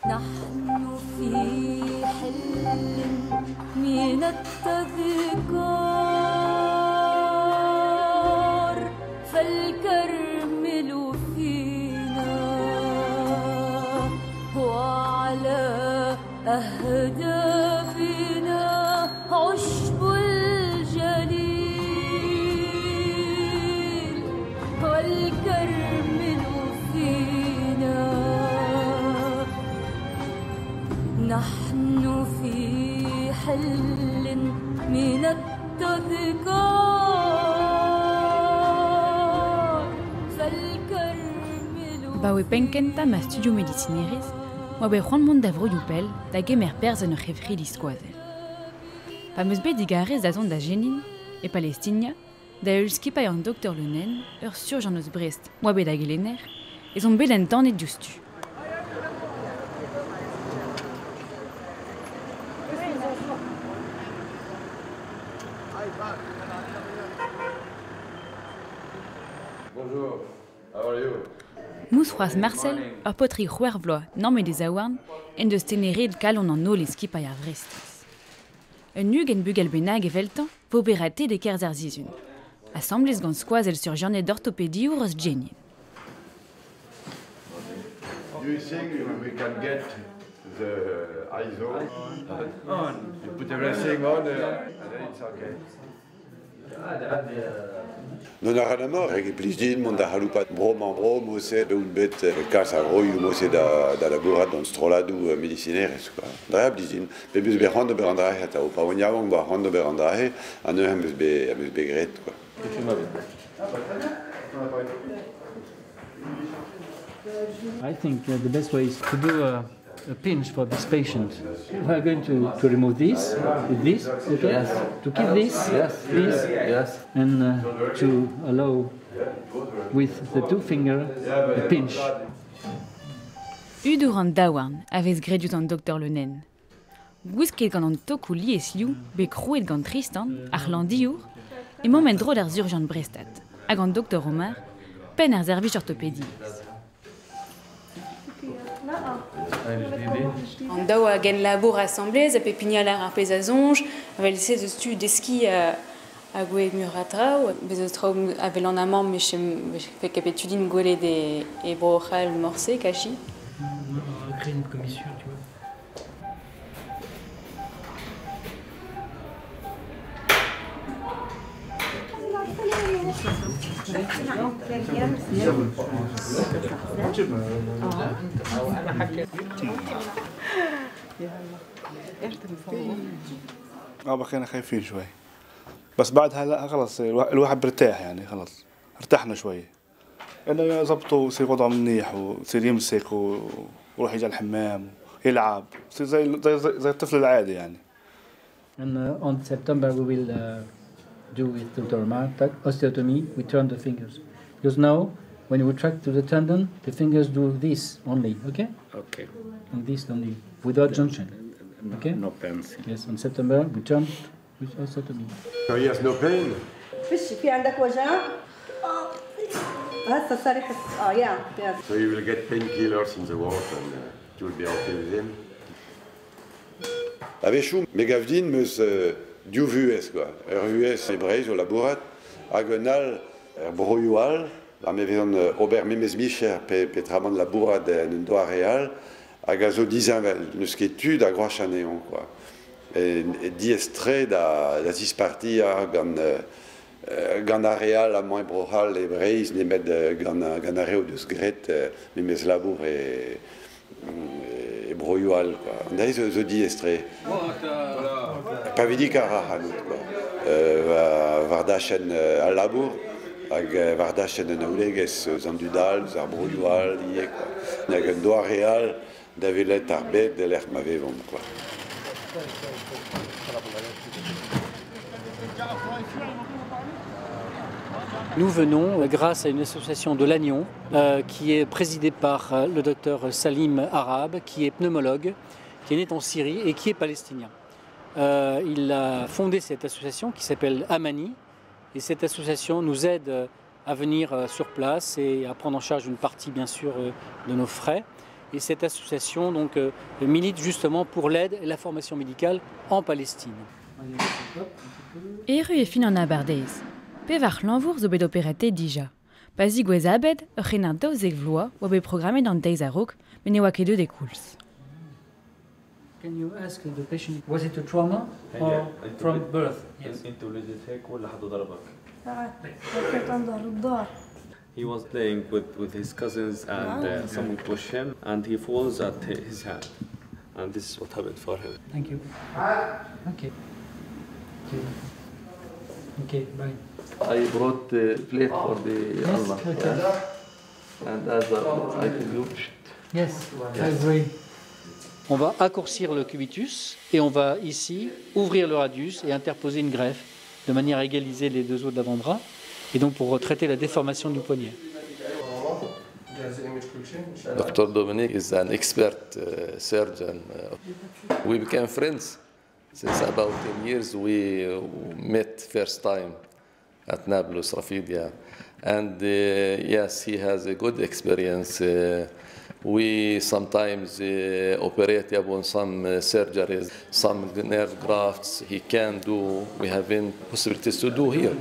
نحن في حل من التذكار فالكرمل فينا وعلى أهدافنا عشب الجليل والكرمل فينا نحن في حل من التذكار فالكرمل Bawe penkenta ma studio medicineris, ma be c'hoant mont da vroioù-pell da gemer perz an ur c'hevri liskoazel. Pa meus bet digarez da zont da Jenin e Palestina, da eul skipay an doktor le nen, ur surj an eus Brest, moa bet da gelener, e zont bet en tanet justu. Bonjour, how are you? Mous c'hoaz Marcel, ur potri c'hwer vloaz, nanmet des aouarn, en deus tenered kalon an ol e skipay ar vrestez. Un hug en bugel benag e veltan, vo berate de kerz ar zizun. Assemblez gant skoazel sur journet d'orthopédie ou eus Jenin. Do you think we can get the ISO? On. You put everything on and then it's okay. Non ar anamor, eg e plij din, mont da haloupat brom an brom, moset un bet kas a roioù moset da labourat d'an stroladou medicinerez, quoi. Dra blij din, pe beus be c'hant ober an drahe ha tao, pa oan yaouank ba c'hant ober an drahe, an eur am eus be gret, quoi. I think the best way is to do a pinch for this patient. We are going to remove this with this, okay? Yes. To keep this, Yes. this, Yes. and to allow with the two fingers a pinch. Udour an daouarn, avez gredut an doktor le nen. Gousket gant an tokou lies liou, be krouet gant Tristan, ar landiour, e moment dro d'ar urgent Brestat, hag an doktor Omar, pen ar service orthopédie. An daou a gen labour assemblez, a pepignalar ar pez a zonj, a vel se eus tu deski a gwe muratraou, bez eus traoù a vel an amant me fe kapetudin gwelet e brochal morse, kachi. On va créer une commission, tu vois. بقينا خايفين شوي بس بعد هلا خلص الواحد برتاح يعني خلص ارتحنا شوي انه يظبطوا يصير وضعه منيح ويصير يمسك ويروح يجي الحمام يلعب يصير زي الطفل العادي يعني. And on September we will do with Dr. Omar osteotomy. We turn the fingers because now when you retract to the tendon, the fingers do this only. Okay. Okay. And this only without junction. Okay. No pains. Yes. On September we turn with osteotomy. So he has no pain? في عندك وجع؟ هسه صار يحس yeah. So you will get painkillers in the ward and you will be okay with him? Avechou, megavdin meus diouvuez, quoi. Vuez e breiz o labourat, hag un al broioal, me vezan ober memez micher pe tramant labourat en un doa real, hag a zo dizanvel, neus ket tud a groach aneon, quoi. Et diestre da zispartia gant a real a moin brochal e breiz nemet gant a reo deus gret memez labour e broioal, quoi. On a zo diestre. Pa vidik ar hanout, quoi. Var dachen al labour, hag var dachen an aoulegez zan dudal, zar broioal, ie, quoi. Hag un doa real da velet ar bet de l'ert ma vevon, quoi. Nous venons grâce à une association de Lannion qui est présidée par le docteur Salim Arabe, qui est pneumologue, qui est né en Syrie et qui est palestinien. Il a fondé cette association qui s'appelle Amani, et cette association nous aide à venir sur place et à prendre en charge une partie bien sûr de nos frais. Et cette association donc, milite justement pour l'aide et la formation médicale en Palestine. Eru e fin an abardeiz. Pevar l'envour zo bet operate dija. Pazi gwez abed, ur daouzek vloa oa bet programmet an deiz a rok, men ne oa ket deud e koulz. Can you ask the patient, was it a trauma or from birth? Yes. He was playing with his cousins and someone pushed him and he falls at his hand. And this is what happened for him. Thank you. Okay. Okay, bye. I brought the plate for the Allah. Okay. And as I tell you, Yes, I agree. On va accourcir le cubitus et on va ici ouvrir le radius et interposer une greffe de manière à égaliser les deux os de l'avant-bras et donc pour traiter la déformation du poignet. Dr. Dominic is an expert surgeon. We became friends since about 10 years. We met first time at Nablus, Rafidia. And yes, he has a good experience. We sometimes operate upon some surgeries, some nerve grafts he can do. We have possibilities to do here.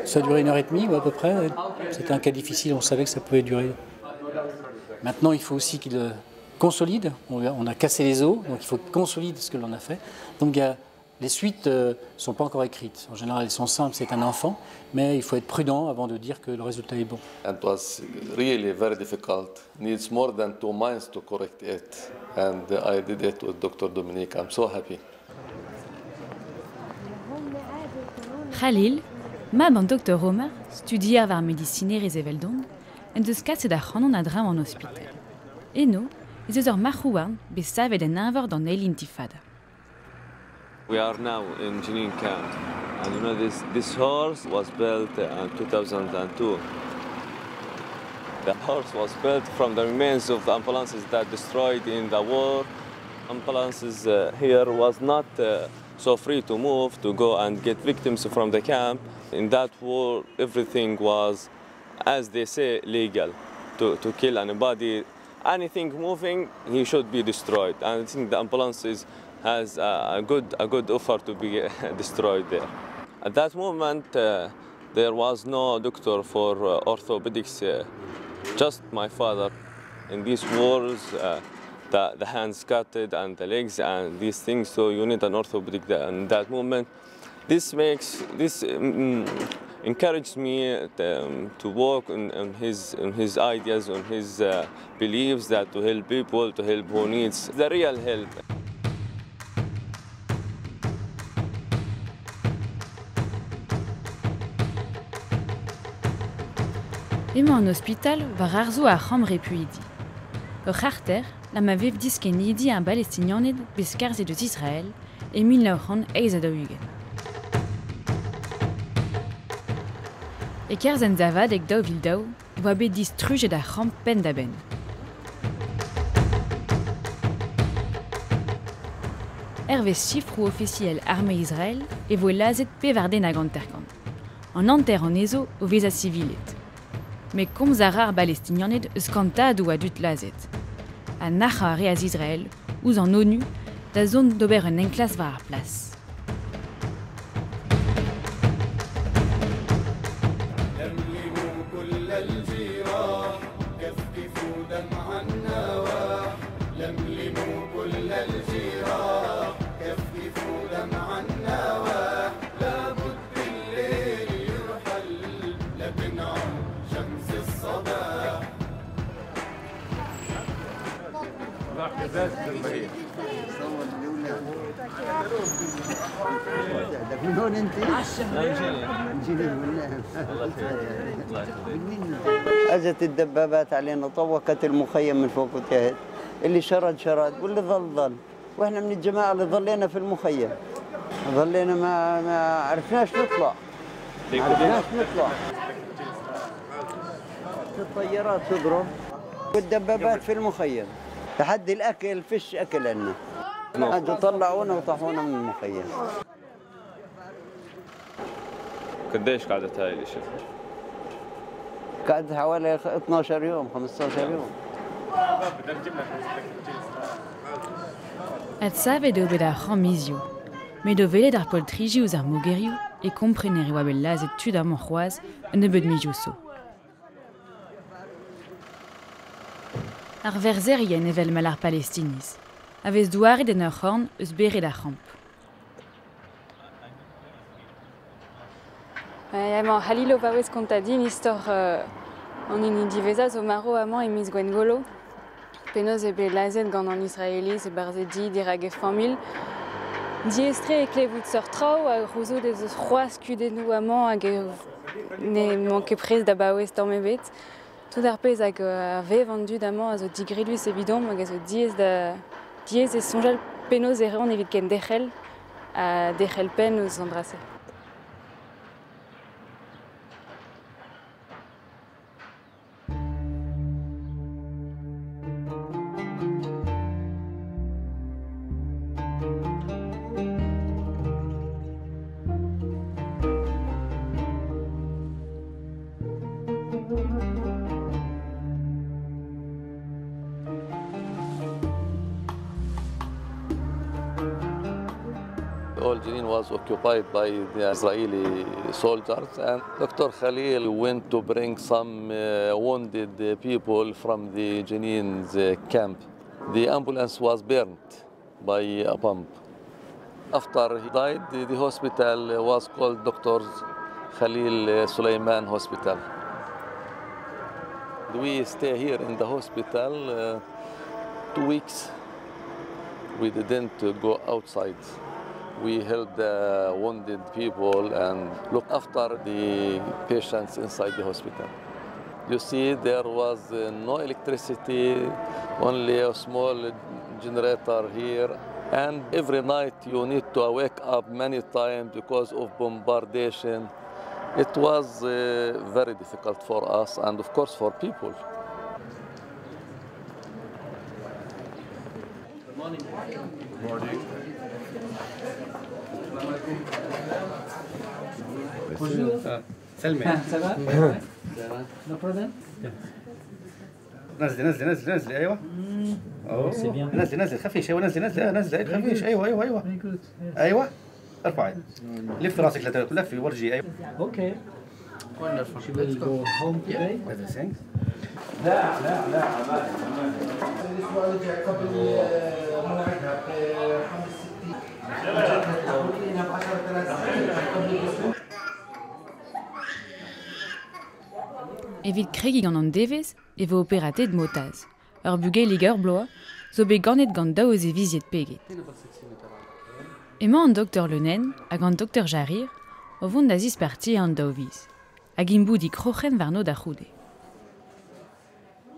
Ça a duré 1h30 ou à peu près. C'était un cas difficile, on savait que ça pouvait durer. Maintenant, il faut aussi qu'il consolide. On a cassé les os, donc il faut qu'il consolide ce que l'on a fait. Donc les suites ne sont pas encore écrites. En général, elles sont simples, c'est un enfant, mais il faut être prudent avant de dire que le résultat est bon. It was really very difficult. Needs more than 2 months to correct it. And I did it with Dr. Dominic. I'm so happy. Khalil, mam an Dr. Omer, studier war medicinerez eveldon, en deus kaset ar c'hanon a dram an hospital. Eno, ez eus ur marc'houarn bez savet en invor d'an eil intifada. We are now in Jenin camp, and you know this horse was built in 2002. The horse was built from the remains of the ambulances that destroyed in the war. Ambulances here was not so free to move, to go and get victims from the camp. In that war, everything was, as they say, legal. To kill anybody, anything moving, he should be destroyed. And I think the ambulances has a good offer to be destroyed there. At that moment, there was no doctor for orthopedics, just my father. In these wars, the hands cutted and the legs and these things, so you need an orthopedic in that moment. This encouraged me to work on his ideas, on his beliefs, that to help people, to help who needs the real help. Emañ an hospital war ar zo ar c'hamr epuidi. Ur c'harter, la ma vev disken idi un palestinianed bez karzet eus Israel e 1900 eiz a daougen. E kerzen zavad eg daou vil daou, oa bet distrujet ar c'hamp pen da ben. Hervez chifrou officiel armée Israël e vo lazet pevarden hag an terkant. An anter an ezo o veza civilet. Mais komz a rar palestinianed eus kantad oa dut lazet. A nacha a reaz Israël, ouz an ONU, da zon d'ober un enklas war ar plas. من هون انت؟ اجت الدبابات علينا، طوقت المخيم من فوق وتحت، اللي شرد واللي ظل، واحنا من الجماعه اللي ظلينا في المخيم، ظلينا ما عرفناش نطلع، عرفناش نطلع. الطيارات تضرب والدبابات في المخيم لحد الأكل فيش أكل عندنا. أجوا طلعونا وطاحونا من المخيم. قديش قعدت هاي اللي شفت؟ قعدت حوالي 12 يوم 15 يوم. Et save de bedachran misio. Mais de vele dar poltrigi uz ar mogerio e compreneri wabel lazet tud ar morroaz un ebet misio so. Ar verzerien evel mal ar palestinis. Avez douaret en ur horn eus beret ar ramp. Halilo vawez kontadin istor an inidiveza zo maro amant e miz Gwengolo. Penoz e bet lazet gant an israeliz e barze di dirag e famil. Diestre e klevout sort trao a rozo de eus c'hoaz kudennou amant hag ne manke prez da baouez tamm ebet. Tout ar pez hag a vev an dud amant a zo digrilus evidon hag a zo diez e sonjal penoz e reon evit ken dechel a dechel pen eus an drase. All Jenin was occupied by the Israeli soldiers, and Dr. Khalil went to bring some wounded people from the Jenin's camp. The ambulance was burned by a bomb. After he died, the hospital was called Dr. Khalil Suleiman Hospital. We stay here in the hospital 2 weeks. We didn't go outside. We helped the wounded people and looked after the patients inside the hospital. You see, there was no electricity, only a small generator here. And every night you need to wake up many times because of bombardation. It was very difficult for us and, of course, for people. Good morning. Good morning. Bonjour. Salme. Ça va? No problem? نزلي نزلي نزلي نزلي ايوه. سي بيان. نزلي نزلي خفيش ايوه نزلي نزلي نزلي خفيش ايوه ايوه ايوه. ايوه ارفعي. لفي راسك لفي ورجي ايوه. اوكي. Wonderful. She will go home today. Everything. لا لا لا Evit kregi gant an devez e vo operatet motaz. Ur bugel liger bloa, zo be ganet gant daouz e viziet peget. Emañ an doktor Lenen hag an doktor Jarir o vont da zis parti an daoviz. Hag imbout di kroc'hen varno da c'houde.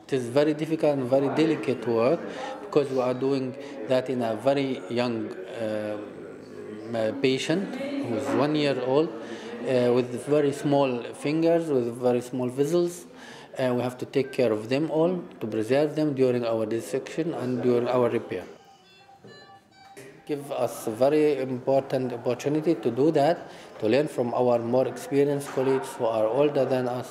It is very difficult and very delicate work because we are doing that in a very young patient who is 1 year old with very small fingers, with very small vessels. We have to take care of them all to preserve them during our dissection and during our repair. Give us a very important opportunity to do that, to learn from our more experienced colleagues who are older than us,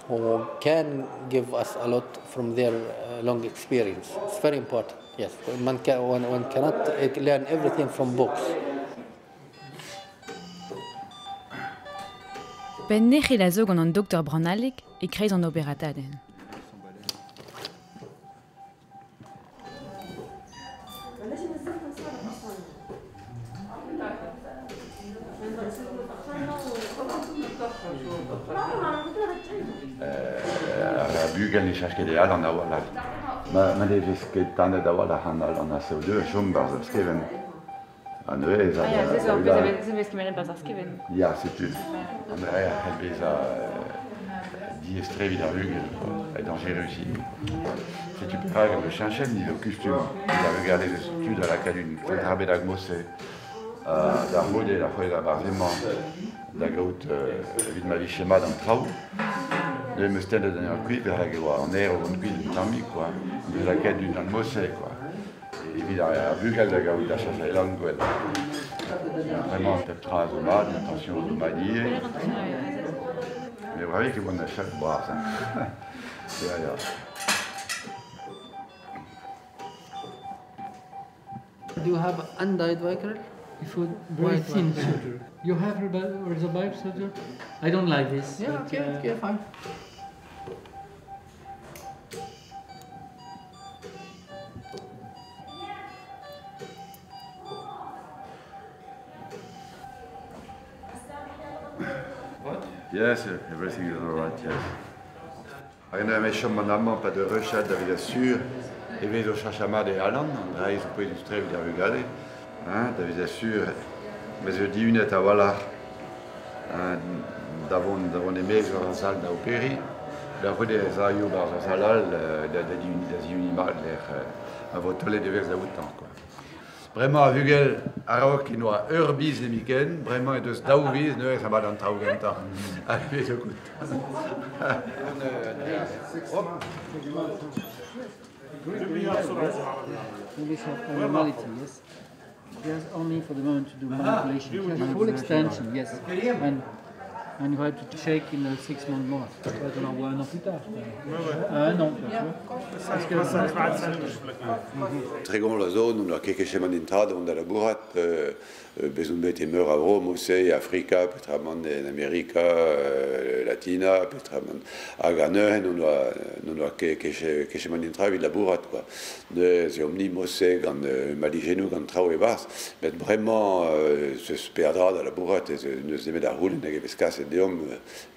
who can give us a lot from their long experience. It's very important, yes. One cannot learn everything from books. Ben nec'he la zo gant an doktor Branalek e kreiz an operataden. Bügeln is askede al an awala. Ma levis ket tanet awala hanal an CO2 chumbar zaskeven. An eus a... Ja, setu. An ea helbez a diestre vid ar bugel, et an Jérusi. Setu prag am chanchen ni o kustum. Il a regardé le stud a la calune, fait rabel ag mosse. Daar hoorde dat je daar vraiment dat groot vid ma vichema dans trau. Le mustende de na qui per que wa on era on qui nami quoi. De la quête d'une almosé quoi. Et vid a vu qu'elle da gaud da chasse langue. Vraiment cette phrase là, l'intention de manier. Mais vraiment que on a chaque bras ça. Do you have undyed Vicar? Before very thin soldier. You have Razorbaib soldier? I don't like this. Yeah, but, okay, fine. What? Yes, everything is all right, yes. Rien de méchant, mon amant, pas de rechat, David assure. E vez o chachama de Alan, Andrei, se peut illustrer, vous avez regardé. David assure, mais je dis une à voilà. Davon aimé en salle d'opéri. La rue des Ayou, dans la salle, des unimales, à votre toilette de vers à autant. Vraiment, vu qu'elle a rock, il noie Urbis et Miken, vraiment, et de Stauvis, ne ça va dans Traugenta. Allez, je écoute. English have normality, yes. Yes, only for the moment to do manipulation. Full extension, yes. And you have to shake in 6 months more. Tu l'envoies un an plus tard. Un an, Tregon la zone, on a quelques chemins d'entrada, on a la bourrate, besoin de meur à Rome, aussi, Africa, Petramon en Amérique Latina, Petramon à Ghana, on a quelques chemins d'entrada avec la bourrate, quoi. C'est omnimosé, quand Maligénou, quand Trau et Bas, mais vraiment, se perdra dans la bourrate, nous se met à rouler, n'est-ce pas, c'est des hommes,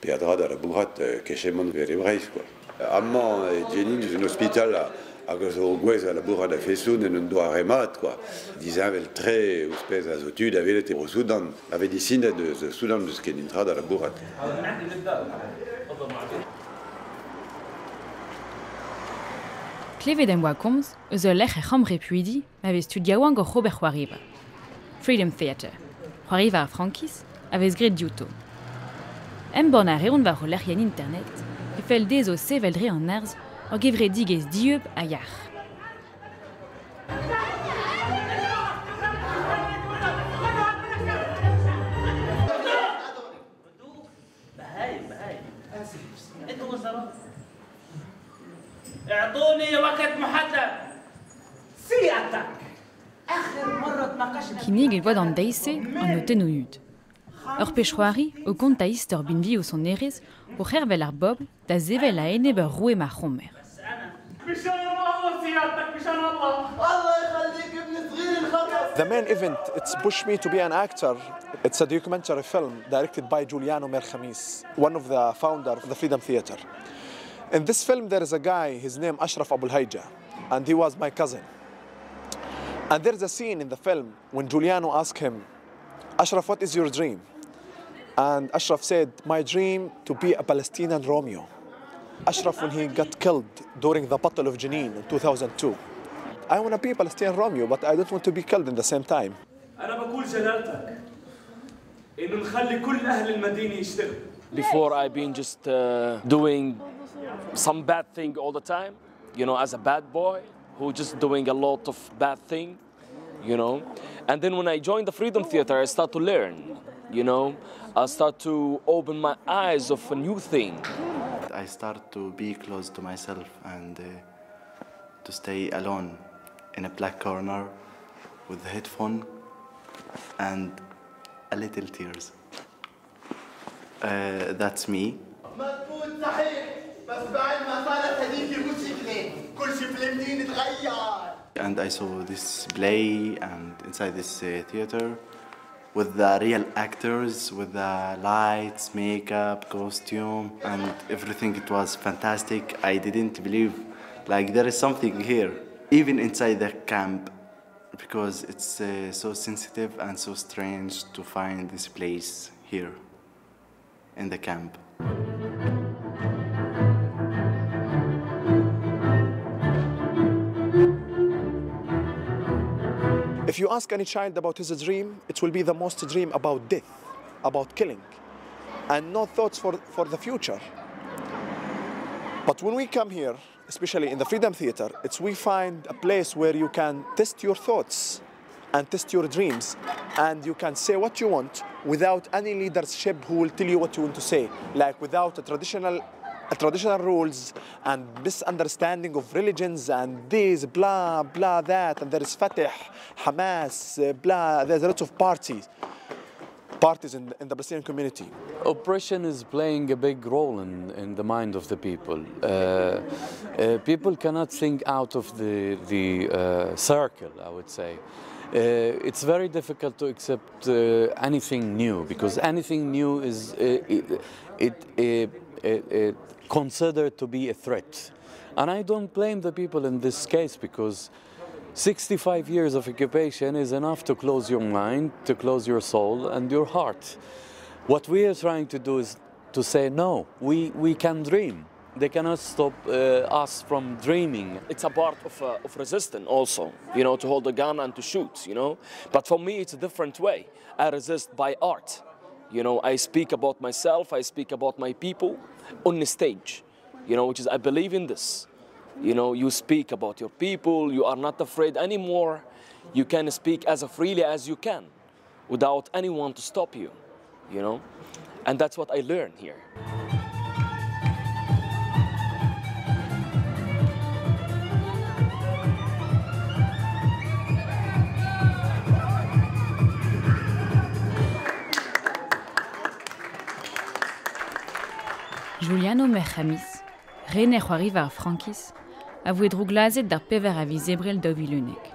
perdra dans la bourrate, quelques chemins de Vérébraïs, quoi. Amman et Jenin, dans un hôpital à Gouez, à la bourrade à Fessoun, et on doit remettre, quoi. Disant, avec le trait, ou espèce d'azotude, avait été au Soudan, avait des signes de Soudan, de ce qui est entré dans la bourrade. Kleve den Wacoms, eus ur lec'h e c'hamre puidi, avait studiaouan gant Robert C'hoariva. Freedom Theatre. C'hoariva ar Frankis, avait gret diouto. Born a reont war o lec'hian internet, e fel dez o seveldre an erz, or gevre digez dieup a yach. اعطوني وقت محدد سيادتك اخر مره تناقشنا Kinig il voit dans deise an o tenouud. Ur pechroari o kont a istor bin vi o son erez o c'hervel ar bob da zevel a ene beur roue ma chomer. The main event, it's pushed me to be an actor. It's a documentary film directed by Giuliano Merkhamis, one of the founders of the Freedom Theatre. In this film, there is a guy, his name Ashraf Abul Hayja, and he was my cousin. And there's a scene in the film when Giuliano asked him, Ashraf, what is your dream? And Ashraf said, my dream to be a Palestinian Romeo. Ashraf, when he got killed during the Battle of Jenin in 2002, I want to be a Palestinian Romeo, but I don't want to be killed in the same time. Before I've been just doing some bad thing all the time, you know, as a bad boy who just doing a lot of bad thing, you know. And then when I joined the Freedom Theatre, I start to learn, you know. I start to open my eyes of a new thing. I start to be close to myself and to stay alone in a black corner with a headphone and a little tears. That's me. And I saw this play and inside this theater with the real actors, with the lights, makeup, costume, and everything. It was fantastic. I didn't believe like there is something here, even inside the camp, because it's so sensitive and so strange to find this place here in the camp. If you ask any child about his dream, it will be the most dream about death, about killing, and no thoughts for the future. But when we come here, especially in the Freedom Theater, we find a place where you can test your thoughts and test your dreams, and you can say what you want without any leadership who will tell you what you want to say, like without traditional rules and misunderstanding of religions and this, blah, blah, that, and there is Fatah, Hamas, blah, there's a lot of parties in the Palestinian community. Oppression is playing a big role in the mind of the people. People cannot think out of the circle, I would say. It's very difficult to accept anything new, because anything new is considered to be a threat. And I don't blame the people in this case, because 65 years of occupation is enough to close your mind, to close your soul and your heart. What we are trying to do is to say, no, we can dream. They cannot stop us from dreaming. It's a part of resistance also, you know, to hold a gun and to shoot, you know. But for me, it's a different way. I resist by art. You know, I speak about myself, I speak about my people on the stage, you know, which is, I believe in this. You know, you speak about your people, you are not afraid anymore. You can speak as freely as you can without anyone to stop you, you know. And that's what I learned here. Juliano Merchamis, René Juarivar Frankis, avoué druglazet dar pever a vizebrel d'ovilunek.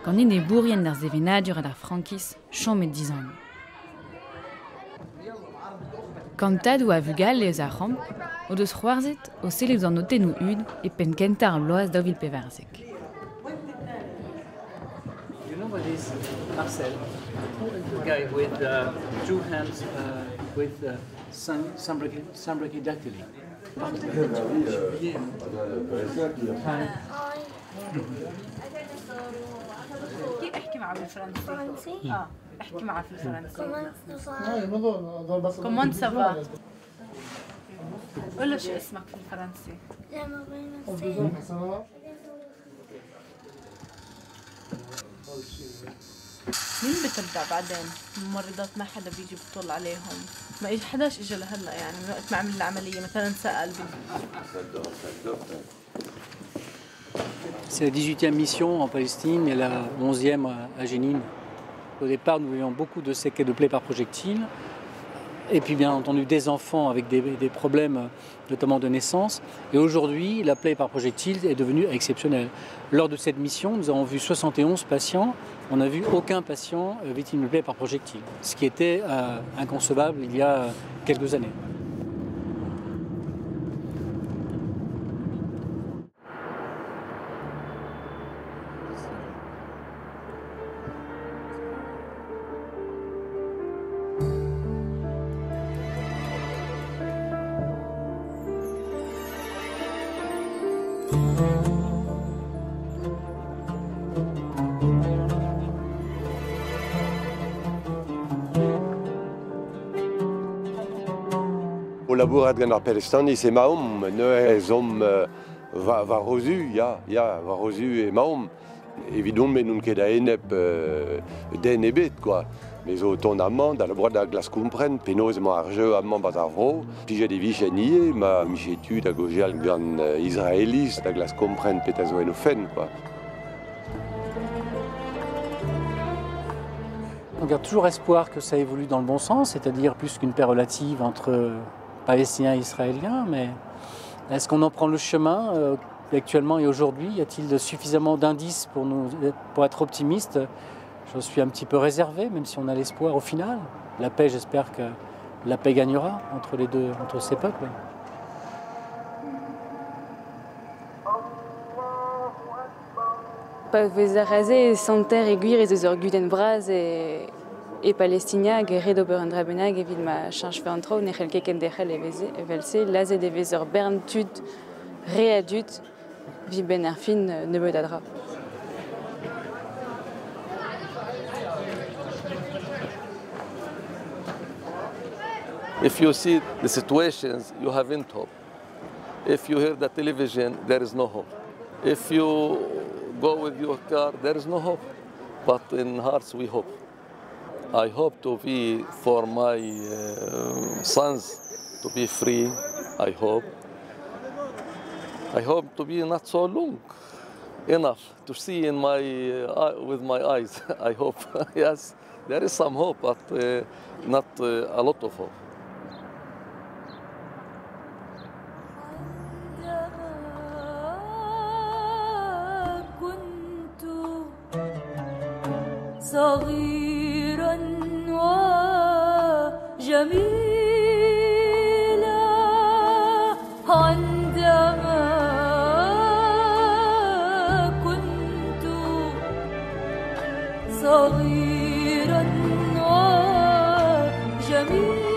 Quand il est bourrien dar zevenadur a dar Frankis, chom et 10 ans. Quand tad ou a vugal les a ramp, o deus c'hoarzet, o selez an noten ou ud, e pen kentar bloaz d'ovil peverzek. You know what is Marcel? The guy with 2 hands with sambrachydactyly. احكي معه بالفرنسي. احكي معه بالفرنسي. كومون سافا؟ قول له شو اسمك في الفرنسي؟ مين بترجع بعدين؟ الممرضات ما حدا بيجي بيطل عليهم، ما حداش اجى لهلا يعني من وقت ما عمل العملية مثلا سأل. C'est la 18e mission en Palestine et la 11e à Jénine. Au départ, nous avions beaucoup de séquelles de plaies par projectile. Et puis bien entendu des enfants avec des problèmes notamment de naissance. Et aujourd'hui, la plaie par projectile est devenue exceptionnelle. Lors de cette mission, nous avons vu 71 patients. On n'a vu aucun patient victime de plaie par projectile, ce qui était inconcevable il y a quelques années. Au laborat ganar Palestine, c'est Mahom, ne hommes va rosu, va rosu et Mahom. Évidemment, mais nous qu'est d'aenep den et bête quoi. Mais au tournament, dans le bois de la glace comprenne, pénosement argeux, amant batavro, puis j'ai des vicheniers, ma michétude à gauche gan israéliste, la glace comprenne pétazo et nous fen quoi. On garde toujours espoir que ça évolue dans le bon sens, c'est-à-dire plus qu'une paix relative entre Palestiniens et Israéliens, mais est-ce qu'on en prend le chemin actuellement et aujourd'hui? Y a-t-il suffisamment d'indices pour être optimiste? Je suis un petit peu réservé, même si on a l'espoir au final. La paix, j'espère que la paix gagnera entre ces peuples. Pavezaraze, Santer et Guir et Zezor Gudenbraz et Palestina, Guerre d'Oberendrabenag et Vidma Change Fentro, Nechelke Kendechel et Velse, Laze de Vezor Bern Tud, Réadut, Vibenerfin, Nebedadra. If you see the situations, you haven't hope. If you hear the television, there is no hope. If you go with your car, there is no hope. But in hearts, we hope. I hope to be for my sons to be free. I hope to be not so long enough to see in my with my eyes. I hope. Yes, there is some hope, but not a lot of hope. صغيرا وجميلا عندما كنت صغيرا وجميلا